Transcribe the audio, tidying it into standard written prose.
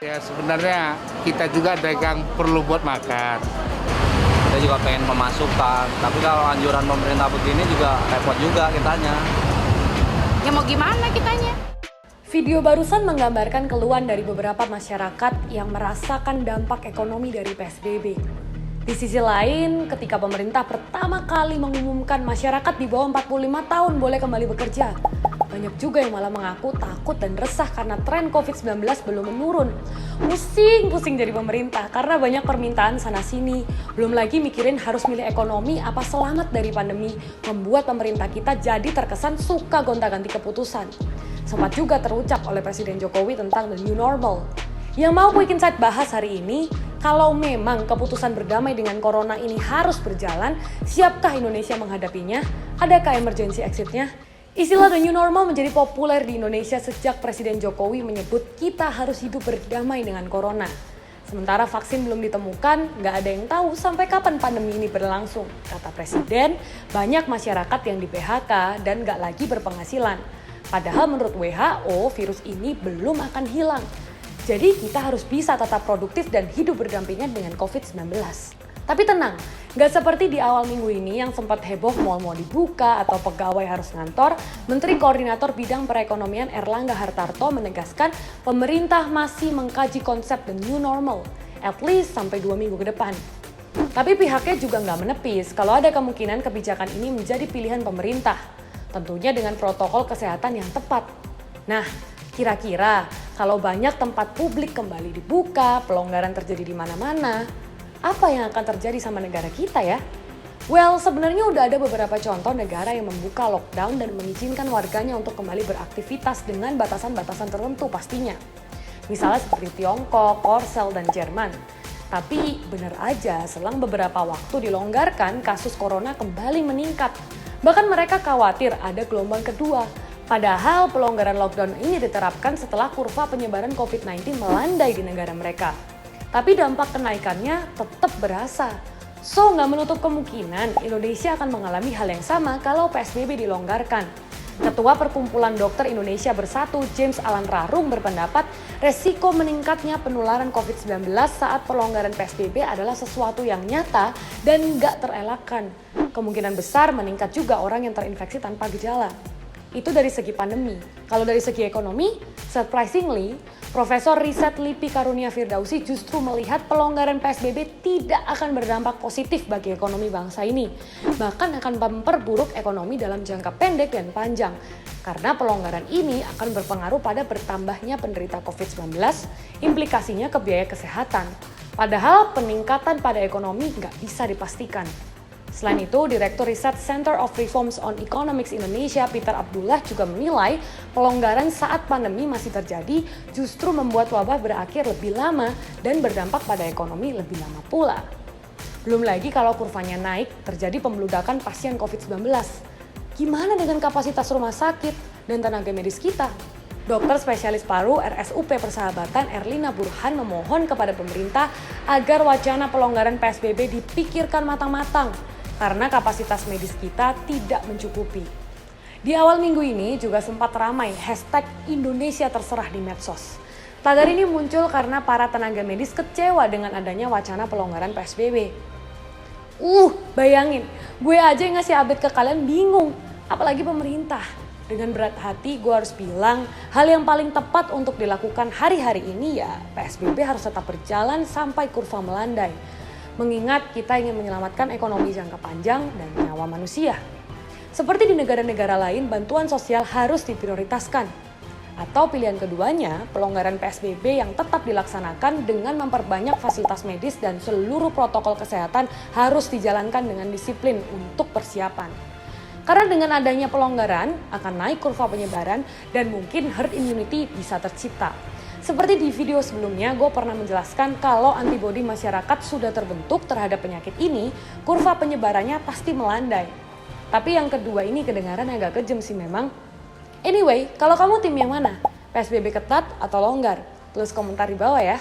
Ya sebenarnya kita juga dagang perlu buat makan. Kita juga pengen pemasukan, tapi kalau anjuran pemerintah begini juga repot juga kitanya. Ya mau gimana kitanya? Video barusan menggambarkan keluhan dari beberapa masyarakat yang merasakan dampak ekonomi dari PSBB. Di sisi lain, ketika pemerintah pertama kali mengumumkan masyarakat di bawah 45 tahun boleh kembali bekerja, banyak juga yang malah mengaku takut dan resah karena tren COVID-19 belum menurun. Pusing jadi pemerintah karena banyak permintaan sana-sini. Belum lagi mikirin harus milih ekonomi apa selamat dari pandemi, membuat pemerintah kita jadi terkesan suka gonta-ganti keputusan. Sempat juga terucap oleh Presiden Jokowi tentang the new normal. Yang mau Quick Insight bahas hari ini, kalau memang keputusan berdamai dengan corona ini harus berjalan, siapkah Indonesia menghadapinya? Adakah emergency exit-nya? Istilah the new normal menjadi populer di Indonesia sejak Presiden Jokowi menyebut kita harus hidup berdamai dengan corona. Sementara vaksin belum ditemukan, nggak ada yang tahu sampai kapan pandemi ini berlangsung. Kata Presiden, banyak masyarakat yang di PHK dan nggak lagi berpenghasilan. Padahal menurut WHO, virus ini belum akan hilang. Jadi kita harus bisa tetap produktif dan hidup berdampingan dengan COVID-19. Tapi tenang, nggak seperti di awal minggu ini yang sempat heboh mal-mal dibuka atau pegawai harus ngantor. Menteri Koordinator Bidang Perekonomian Erlangga Hartarto menegaskan pemerintah masih mengkaji konsep the new normal, at least sampai 2 minggu ke depan. Tapi pihaknya juga nggak menepis kalau ada kemungkinan kebijakan ini menjadi pilihan pemerintah, tentunya dengan protokol kesehatan yang tepat. Nah, kira-kira kalau banyak tempat publik kembali dibuka, pelonggaran terjadi di mana-mana, apa yang akan terjadi sama negara kita ya? Well, sebenarnya udah ada beberapa contoh negara yang membuka lockdown dan mengizinkan warganya untuk kembali beraktivitas dengan batasan-batasan tertentu pastinya. Misalnya seperti Tiongkok, Korsel, dan Jerman. Tapi benar aja selang beberapa waktu dilonggarkan, kasus corona kembali meningkat. Bahkan mereka khawatir ada gelombang kedua. Padahal pelonggaran lockdown ini diterapkan setelah kurva penyebaran COVID-19 melandai di negara mereka. Tapi dampak kenaikannya tetap berasa. So, nggak menutup kemungkinan Indonesia akan mengalami hal yang sama kalau PSBB dilonggarkan. Ketua Perkumpulan Dokter Indonesia Bersatu, James Alan Rarung berpendapat resiko meningkatnya penularan COVID-19 saat pelonggaran PSBB adalah sesuatu yang nyata dan nggak terelakkan. Kemungkinan besar meningkat juga orang yang terinfeksi tanpa gejala. Itu dari segi pandemi. Kalau dari segi ekonomi, surprisingly, Profesor Riset LIPI Karunia Firdausi justru melihat pelonggaran PSBB tidak akan berdampak positif bagi ekonomi bangsa ini. Bahkan akan memperburuk ekonomi dalam jangka pendek dan panjang. Karena pelonggaran ini akan berpengaruh pada bertambahnya penderita COVID-19, implikasinya ke biaya kesehatan. Padahal peningkatan pada ekonomi nggak bisa dipastikan. Selain itu, Direktur Riset Center of Reforms on Economics Indonesia, Peter Abdullah juga menilai pelonggaran saat pandemi masih terjadi justru membuat wabah berakhir lebih lama dan berdampak pada ekonomi lebih lama pula. Belum lagi kalau kurvanya naik, terjadi pembeludakan pasien COVID-19. Gimana dengan kapasitas rumah sakit dan tenaga medis kita? Dokter spesialis paru RSUP Persahabatan Erlina Burhan memohon kepada pemerintah agar wacana pelonggaran PSBB dipikirkan matang-matang, karena kapasitas medis kita tidak mencukupi. Di awal minggu ini juga sempat ramai hashtag Indonesia terserah di medsos. Tagar ini muncul karena para tenaga medis kecewa dengan adanya wacana pelonggaran PSBB. Bayangin, gue aja yang ngasih update ke kalian bingung, apalagi pemerintah. Dengan berat hati gue harus bilang, hal yang paling tepat untuk dilakukan hari-hari ini ya PSBB harus tetap berjalan sampai kurva melandai. Mengingat kita ingin menyelamatkan ekonomi jangka panjang dan nyawa manusia. Seperti di negara-negara lain, bantuan sosial harus diprioritaskan. Atau pilihan keduanya, pelonggaran PSBB yang tetap dilaksanakan dengan memperbanyak fasilitas medis dan seluruh protokol kesehatan harus dijalankan dengan disiplin untuk persiapan. Karena dengan adanya pelonggaran, akan naik kurva penyebaran dan mungkin herd immunity bisa tercipta. Seperti di video sebelumnya, gue pernah menjelaskan kalau antibodi masyarakat sudah terbentuk terhadap penyakit ini, kurva penyebarannya pasti melandai. Tapi yang kedua ini kedengaran agak kejam sih memang. Anyway, kalau kamu tim yang mana? PSBB ketat atau longgar? Tulis komentar di bawah ya.